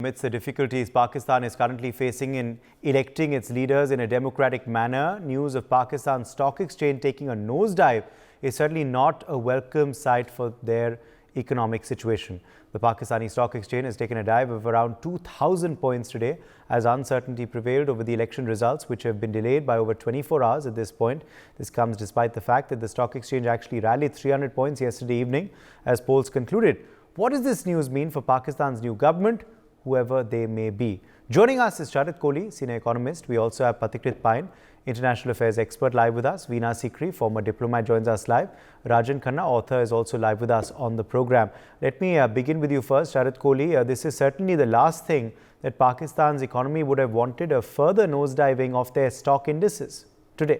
Amidst the difficulties Pakistan is currently facing in electing its leaders in a democratic manner, news of Pakistan's stock exchange taking a nosedive is certainly not a welcome sight for their economic situation. The Pakistani stock exchange has taken a dive of around 2,000 points today as uncertainty prevailed over the election results, which have been delayed by over 24 hours at this point. This comes despite the fact that the stock exchange actually rallied 300 points yesterday evening as polls concluded. What does this news mean for Pakistan's new government, whoever they may be? Joining us is Sharat Kohli, senior economist. We also have Pathikrit Pain, international affairs expert, live with us. Veena Sikri, former diplomat, joins us live. Rajan Khanna, author, is also live with us on the program. Let me begin with you first, Sharat Kohli. This is certainly the last thing that Pakistan's economy would have wanted, a further nosediving of their stock indices today.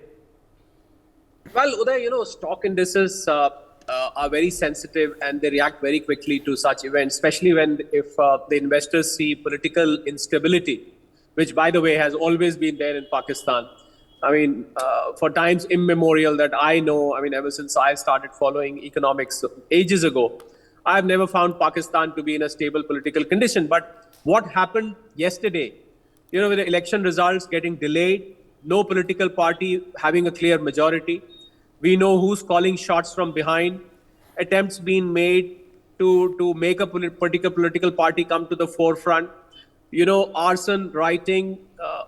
Well, Uday, stock indices are very sensitive and they react very quickly to such events, especially if the investors see political instability, which, by the way, has always been there in Pakistan. I mean, for times immemorial that I know, ever since I started following economics ages ago, I've never found Pakistan to be in a stable political condition. But what happened yesterday, with the election results getting delayed, no political party having a clear majority, we know who's calling shots from behind, attempts being made to make a particular political party come to the forefront, arson, rioting,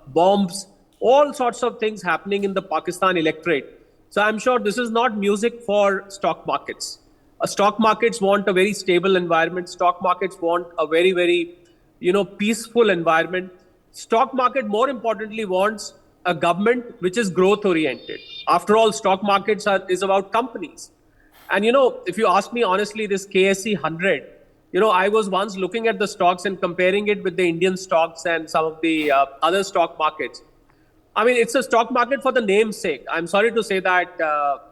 bombs, all sorts of things happening in the Pakistan electorate. So I'm sure this is not music for stock markets. Stock markets want a very stable environment. Stock markets want a very, very, peaceful environment. Stock market, more importantly, wants a government which is growth oriented. After all, stock markets is about companies. And, if you ask me honestly, this KSE 100, I was once looking at the stocks and comparing it with the Indian stocks and some of the other stock markets. It's a stock market for the name's sake. I'm sorry to say that,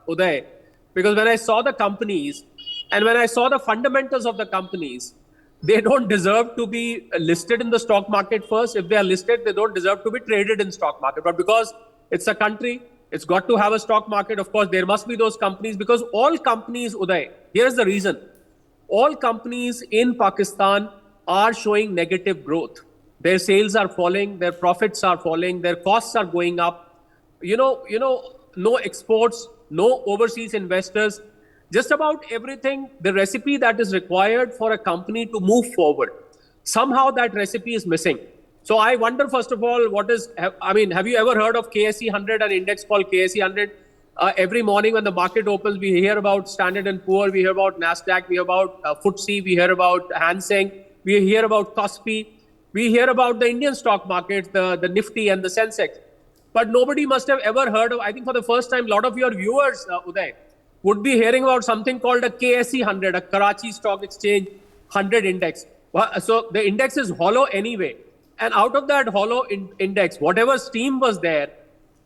Uday, because when I saw the companies and when I saw the fundamentals of the companies, they don't deserve to be listed in the stock market first. If they are listed, they don't deserve to be traded in stock market. But because it's a country, it's got to have a stock market. Of course, there must be those companies, because all companies, Uday, here's the reason. All companies in Pakistan are showing negative growth. Their sales are falling, their profits are falling, their costs are going up. No exports, no overseas investors. Just about everything, the recipe that is required for a company to move forward, somehow that recipe is missing. So I wonder, first of all, have you ever heard of KSE 100, an index called KSE 100? Every morning when the market opens, we hear about Standard & Poor, we hear about Nasdaq, we hear about FTSE, we hear about Hang Seng, we hear about KOSPI, we hear about the Indian stock markets, the Nifty and the Sensex. But nobody must have ever heard of, I think for the first time, a lot of your viewers, Uday, would be hearing about something called a KSE 100, a Karachi Stock Exchange 100 index. So the index is hollow anyway. And out of that hollow index, whatever steam was there,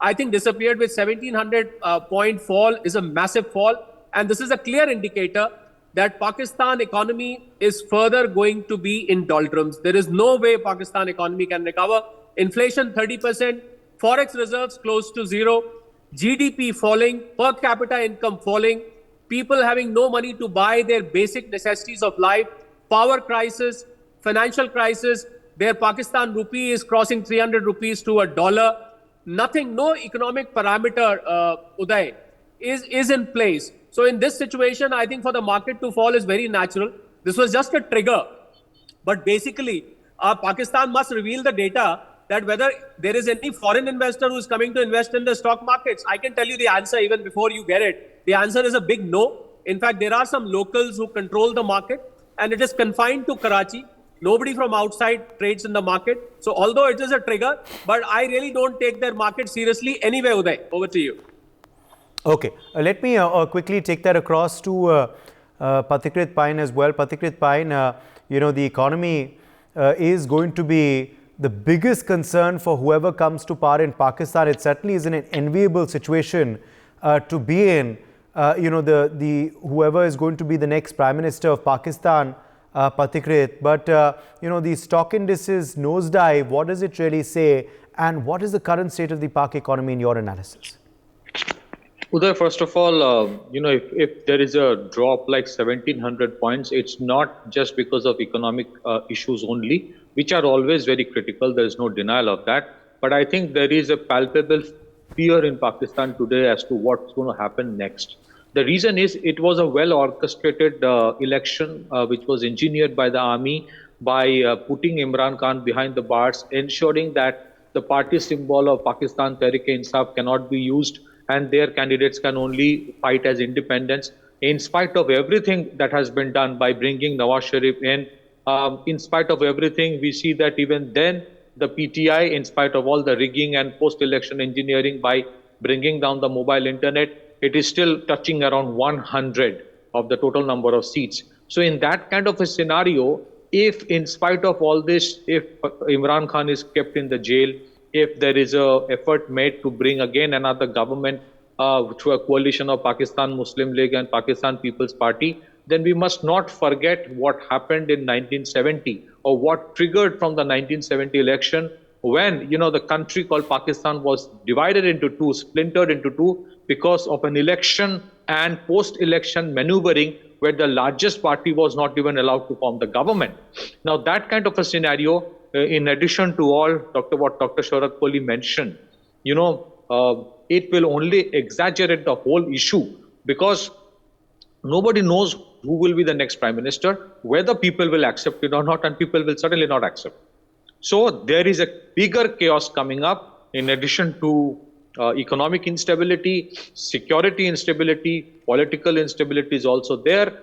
I think disappeared. With 1700 point fall is a massive fall. And this is a clear indicator that Pakistan economy is further going to be in doldrums. There is no way Pakistan economy can recover. Inflation 30%, forex reserves close to zero, GDP falling, per capita income falling, people having no money to buy their basic necessities of life, power crisis, financial crisis. Their Pakistan rupee is crossing 300 rupees to a dollar. Nothing, no economic parameter, Uday, is in place. So in this situation, I think for the market to fall is very natural. This was just a trigger. But basically, Pakistan must reveal the data that whether there is any foreign investor who is coming to invest in the stock markets. I can tell you the answer even before you get it. The answer is a big no. In fact, there are some locals who control the market, and it is confined to Karachi. Nobody from outside trades in the market. So although it is a trigger, but I really don't take their market seriously anyway, Uday. Over to you. Okay, let me quickly take that across to Pathikrit Pain as well. Pathikrit Pain, the economy is going to be the biggest concern for whoever comes to power in Pakistan. It certainly is an enviable situation to be in. Whoever is going to be the next Prime Minister of Pakistan, Pathikrit. But, the stock indices nosedive, what does it really say? And what is the current state of the Pak economy in your analysis? Uday, first of all, if there is a drop like 1700 points, it's not just because of economic issues only. which are always very critical. There is no denial of that. But I think there is a palpable fear in Pakistan today as to what's going to happen next. The reason is it was a well orchestrated election which was engineered by the army by putting Imran Khan behind the bars, ensuring that the party symbol of Pakistan Tehreek-e-Insaf cannot be used and their candidates can only fight as independents. In spite of everything that has been done by bringing Nawaz Sharif in spite of everything, we see that even then the PTI, in spite of all the rigging and post-election engineering by bringing down the mobile internet, it is still touching around 100 of the total number of seats. So in that kind of a scenario, if in spite of all this, if Imran Khan is kept in the jail, if there is a effort made to bring again another government through a coalition of Pakistan Muslim League and Pakistan People's Party, then we must not forget what happened in 1970 or what triggered from the 1970 election when, the country called Pakistan was divided into two, splintered into two because of an election and post-election maneuvering where the largest party was not even allowed to form the government. Now, that kind of a scenario, in addition to all what Dr. Sharad Kohli mentioned, it will only exaggerate the whole issue because nobody knows who will be the next prime minister, whether people will accept it or not, and people will certainly not accept. So there is a bigger chaos coming up in addition to economic instability, security instability, political instability is also there,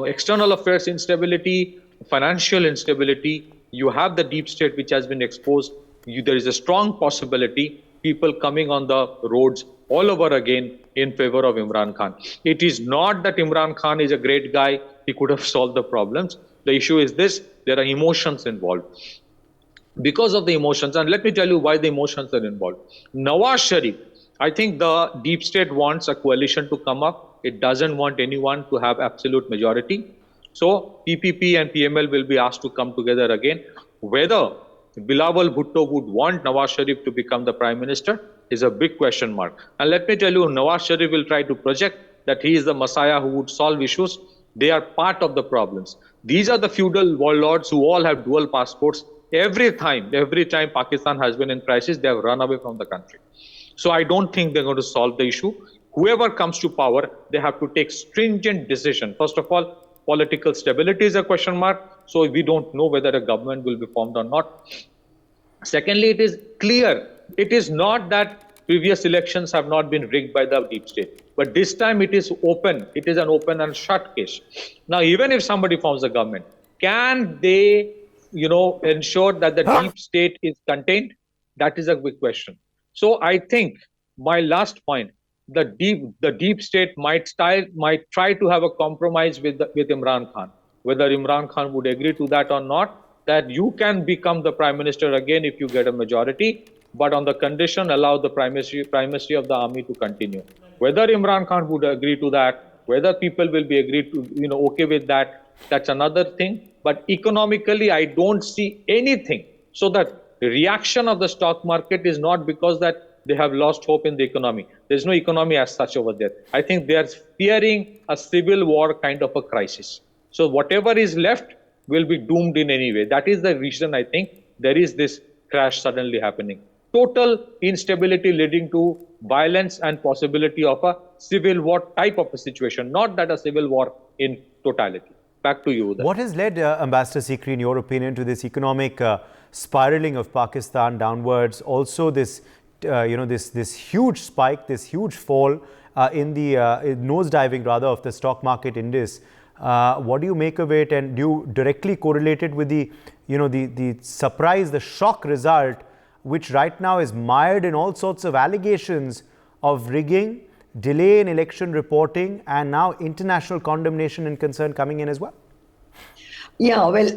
external affairs instability, financial instability. You have the deep state which has been exposed. There is a strong possibility people coming on the roads all over again in favor of Imran Khan. It is not that Imran Khan is a great guy, he could have solved the problems. The issue is this, there are emotions involved. Because of the emotions, and let me tell you why the emotions are involved. Nawaz Sharif, I think the deep state wants a coalition to come up. It doesn't want anyone to have absolute majority. So PPP and PML will be asked to come together again. Whether Bilawal Bhutto would want Nawaz Sharif to become the prime minister is a big question mark. And let me tell you, Nawaz Sharif will try to project that he is the messiah who would solve issues. They are part of the problems. These are the feudal warlords who all have dual passports. Every time Pakistan has been in crisis, they have run away from the country. So I don't think they're going to solve the issue. Whoever comes to power, they have to take stringent decision. First of all, political stability is a question mark. So we don't know whether a government will be formed or not. Secondly, it is clear. It is not that previous elections have not been rigged by the deep state. But this time it is open. It is an open and shut case. Now, even if somebody forms a government, can they ensure that the deep state is contained? That is a big question. So I think my last point, the deep state might try to have a compromise with Imran Khan. Whether Imran Khan would agree to that or not, that you can become the prime minister again if you get a majority, but on the condition allow the primacy of the army to continue. Whether Imran Khan would agree to that, whether people will be agreed to, okay with that, that's another thing. But economically, I don't see anything. So that the reaction of the stock market is not because that they have lost hope in the economy. There's no economy as such over there. I think they are fearing a civil war kind of a crisis. So whatever is left will be doomed in any way. That is the reason I think there is this crash suddenly happening. Total instability leading to violence and possibility of a civil war type of a situation, not that a civil war in totality. Back to you. What has led, Ambassador Sikri, in your opinion, to this economic spiraling of Pakistan downwards? Also, this, this huge spike, this huge fall in the nosediving rather of the stock market index. What do you make of it, and do you directly correlate it with the, the surprise, the shock result, which right now is mired in all sorts of allegations of rigging, delay in election reporting, and now international condemnation and concern coming in as well? Yeah, well,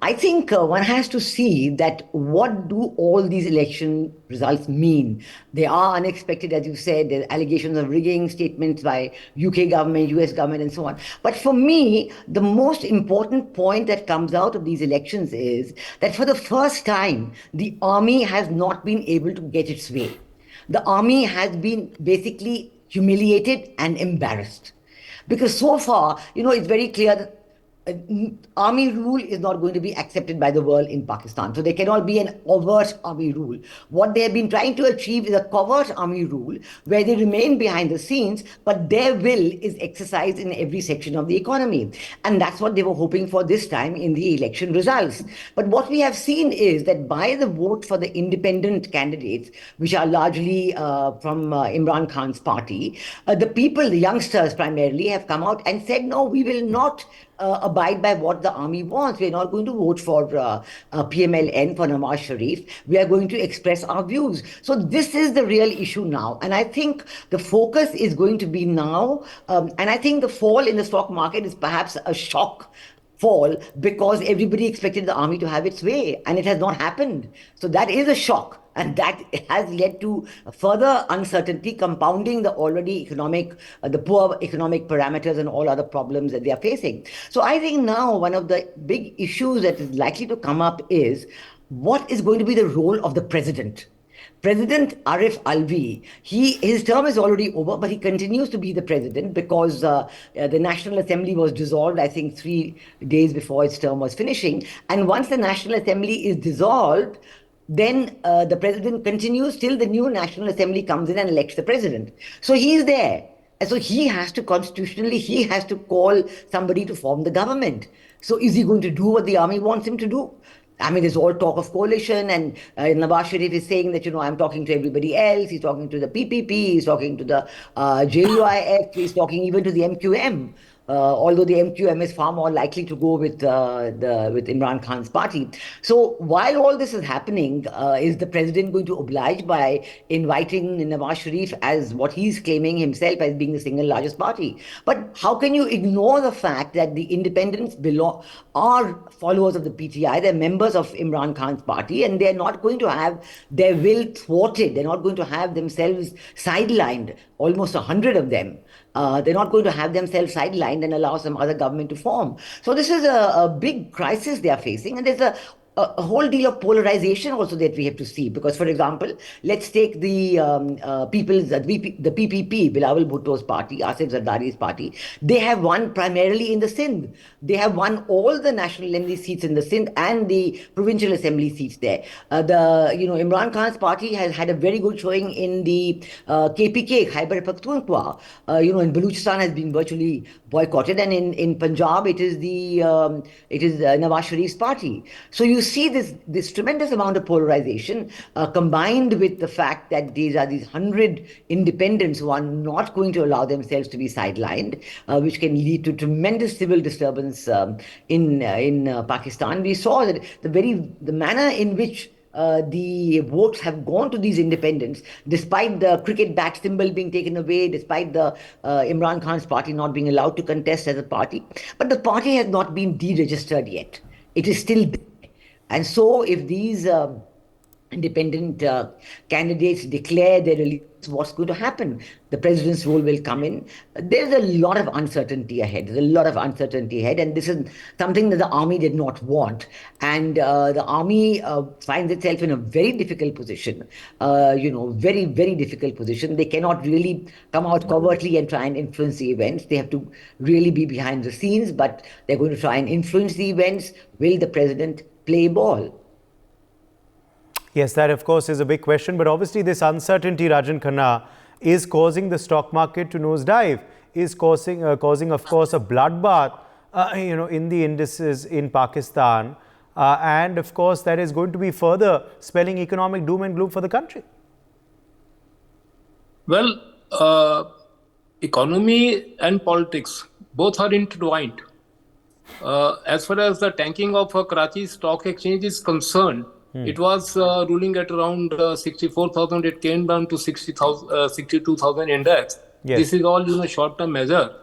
I think one has to see that what do all these election results mean? They are unexpected, as you said. There are allegations of rigging, statements by UK government, US government, and so on. But for me, the most important point that comes out of these elections is that for the first time, the army has not been able to get its way. The army has been basically humiliated and embarrassed. Because so far, it's very clear that army rule is not going to be accepted by the world in Pakistan. So there cannot be an overt army rule. What they have been trying to achieve is a covert army rule where they remain behind the scenes, but their will is exercised in every section of the economy. And that's what they were hoping for this time in the election results. But what we have seen is that by the vote for the independent candidates, which are largely from Imran Khan's party, the people, the youngsters primarily, have come out and said, no, we will not abide by what the army wants. We're not going to vote for PMLN, for Nawaz Sharif. We are going to express our views. So this is the real issue now. And I think the focus is going to be now, and I think the fall in the stock market is perhaps a shock fall because everybody expected the army to have its way and it has not happened. So that is a shock. And that has led to further uncertainty, compounding the already the poor economic parameters and all other problems that they are facing. So I think now one of the big issues that is likely to come up is what is going to be the role of the president? President Arif Alvi, his term is already over, but he continues to be the president because the National Assembly was dissolved, I think 3 days before its term was finishing. And once the National Assembly is dissolved, then the president continues till the new National Assembly comes in and elects the president. So he's there. And so he has to constitutionally, he has to call somebody to form the government. So is he going to do what the army wants him to do? I mean, there's all talk of coalition, and Nawaz Sharif is saying that, I'm talking to everybody else. He's talking to the PPP, he's talking to the JUIF, he's talking even to the MQM. Although the MQM is far more likely to go with Imran Khan's party. So while all this is happening, is the president going to oblige by inviting Nawaz Sharif as what he's claiming himself as being the single largest party? But how can you ignore the fact that the independents are followers of the PTI, they're members of Imran Khan's party, and they're not going to have their will thwarted. They're not going to have themselves sidelined, almost 100 of them. They're not going to have themselves sidelined and allow some other government to form. So this is a big crisis they are facing, and there's a whole deal of polarization also that we have to see. Because, for example, let's take the PPP, Bilawal Bhutto's party, Asif Zardari's party. They have won primarily in the Sindh. They have won all the National Assembly seats in the Sindh and the provincial assembly seats there. Imran Khan's party has had a very good showing in the KPK, Khyber Pakhtunkhwa. In Baluchistan has been virtually boycotted, and in Punjab it is Nawaz Sharif's party. So you see this tremendous amount of polarization combined with the fact that these 100 independents who are not going to allow themselves to be sidelined, which can lead to tremendous civil disturbance in Pakistan. We saw that the manner in which the votes have gone to these independents, despite the cricket bat symbol being taken away, despite the Imran Khan's party not being allowed to contest as a party. But the party has not been deregistered yet. It is still there. And so if these independent candidates declare their allegiance, what's going to happen? The president's role will come in. There's a lot of uncertainty ahead. And this is something that the army did not want. And the army finds itself in a very difficult position, very, very difficult position. They cannot really come out covertly and try and influence the events. They have to really be behind the scenes, but they're going to try and influence the events. Will the president play ball? Yes, that of course is a big question, but obviously this uncertainty, Rajan Khanna, is causing the stock market to nosedive, is causing of course a bloodbath, in the indices in Pakistan, and of course that is going to be further spelling economic doom and gloom for the country. Well, economy and politics both are intertwined. As far as the tanking of Karachi Stock Exchange is concerned, it was ruling at around 64,000. It came down to 62,000 index. Yes. This is all short-term measure.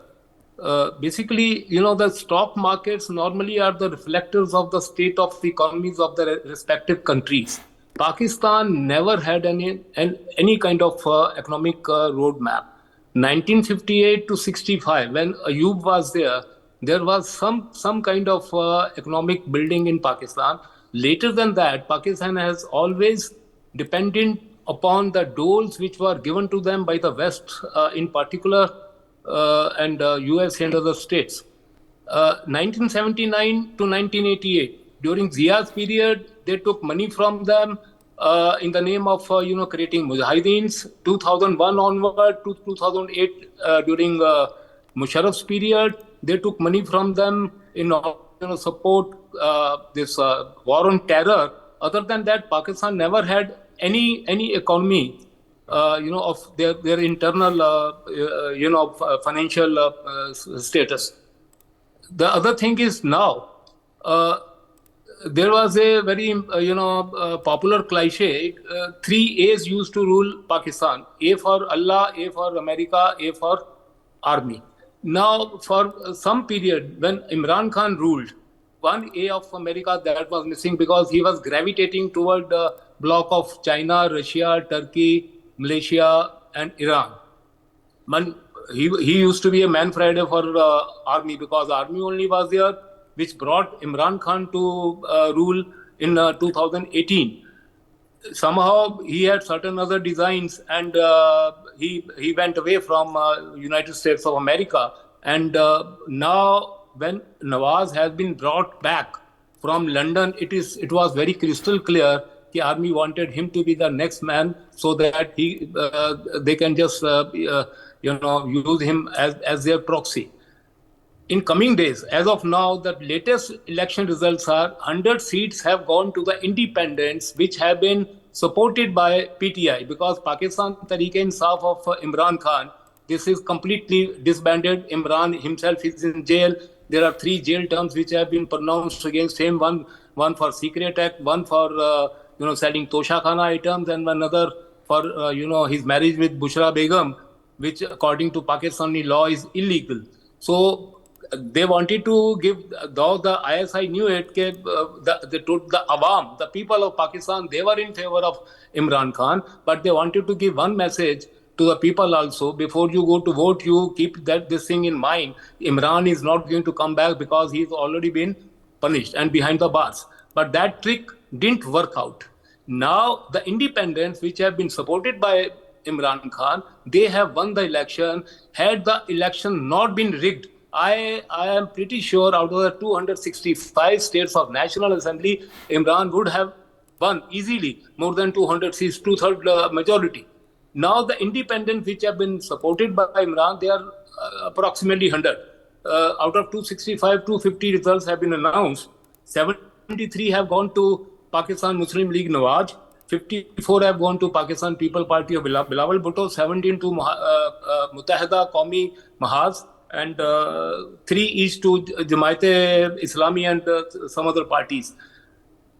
Basically, the stock markets normally are the reflectors of the state of the economies of the respective countries. Pakistan never had any kind of economic roadmap. 1958 to 65, when Ayub was there was some kind of economic building in Pakistan. Later than that, Pakistan has always depended upon the doles which were given to them by the West in particular, and US and other states. 1979 to 1988, during Zia's period, they took money from them in the name of creating Mujahideens. 2001 onward to 2008, during Musharraf's period, they took money from them in support this war on terror. Other than that, Pakistan never had any economy, of their internal, financial status. The other thing is now, there was a very, popular cliche, 3 A's used to rule Pakistan: A for Allah, A for America, A for Army. Now, for some period, when Imran Khan ruled, 1 A of America that was missing because he was gravitating toward the bloc of China, Russia, Turkey, Malaysia, and Iran. He used to be a man Friday for army, because army only was there, which brought Imran Khan to rule in 2018. Somehow he had certain other designs, and he went away from United States of America. And now, when Nawaz has been brought back from London, it was very crystal clear the army wanted him to be the next man, so that they can just use him as their proxy. In coming days, as of now, the latest election results are 100 seats have gone to the independents, which have been supported by PTI, because Pakistan Tehreek-e-Insaf of Imran Khan, this is completely disbanded. Imran himself is in jail. There are 3 jail terms which have been pronounced against him. One for Secret Act, one for selling Tosha Khana items, and another for his marriage with Bushra Begum, which according to Pakistani law is illegal. So they wanted to give, though the ISI knew it, the Awam, the people of Pakistan, they were in favor of Imran Khan, but they wanted to give one message to the people also: before you go to vote, you keep this thing in mind. Imran is not going to come back because he's already been punished and behind the bars. But that trick didn't work out. Now the independents, which have been supported by Imran Khan, they have won the election. Had the election not been rigged, I am pretty sure out of the 265 states of National Assembly, Imran would have won easily more than 200 seats, 2/3 majority. Now the independents which have been supported by Imran, they are approximately 100. Out of 265, 250 results have been announced. 73 have gone to Pakistan Muslim League Nawaz. 54 have gone to Pakistan People Party of Bilawal Bhutto. 17 to Muttahida Qawmi Mahaz. And 3 each to Jamaat-e-Islami and some other parties.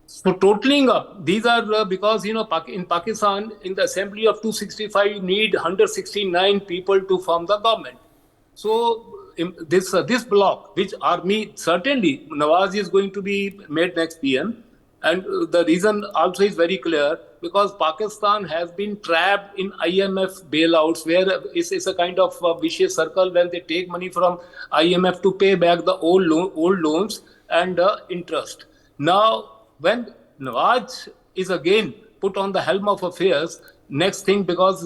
So totaling up, these are because in Pakistan, in the assembly of 265, you need 169 people to form the government. So this bloc, which army, certainly Nawaz is going to be made next PM, and the reason also is very clear, because Pakistan has been trapped in IMF bailouts, where it's a kind of vicious circle when they take money from IMF to pay back the old loans and interest. Now, when Nawaz is again put on the helm of affairs, next thing, because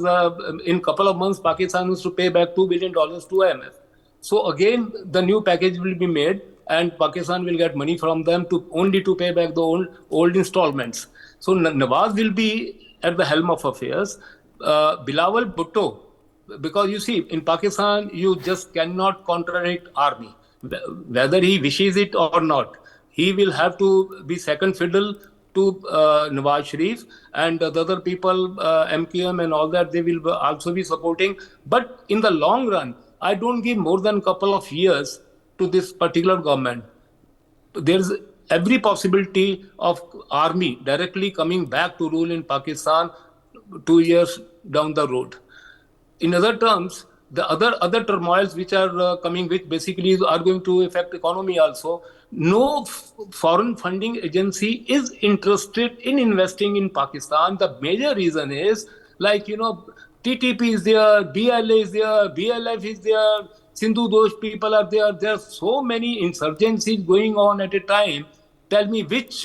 in couple of months, Pakistan needs to pay back $2 billion to IMF. So again, the new package will be made, and Pakistan will get money from them only to pay back the old installments. So Nawaz will be at the helm of affairs. Bilawal Bhutto, because you see, in Pakistan, you just cannot contradict army. Whether he wishes it or not, he will have to be second fiddle to Nawaz Sharif, and the other people, MQM and all that, they will also be supporting. But in the long run, I don't give more than a couple of years to this particular government. There's every possibility of army directly coming back to rule in Pakistan 2 years down the road. In other terms, the other turmoils which are coming, which basically are going to affect economy also. No foreign funding agency is interested in investing in Pakistan. The major reason is, TTP is there, BLA is there, BLF is there, Sindhu Dosh people are there. There are so many insurgencies going on at a time. Tell me which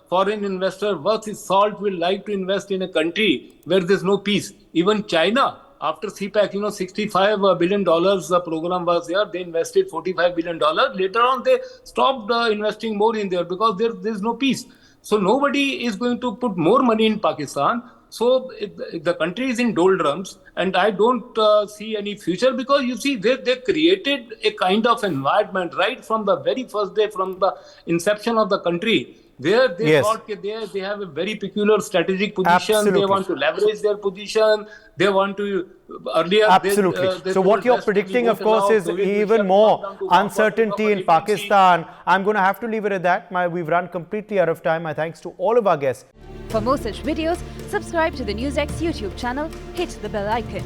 foreign investor worth his salt will like to invest in a country where there's no peace. Even China after CPEC, $65 billion the program was there. They invested $45 billion. Later on, they stopped investing more in there because there's no peace. So nobody is going to put more money in Pakistan. So the country is in doldrums, and I don't see any future because you see they created a kind of environment right from the very first day, from the inception of the country, where they thought that they have a very peculiar strategic position. Absolutely. They want to leverage their position. They want to earlier. Absolutely. So what you're predicting, of course, is even more uncertainty in Pakistan. I'm going to have to leave it at that. We've run completely out of time. My thanks to all of our guests. For more such videos, subscribe to the NewsX YouTube channel, hit the bell icon.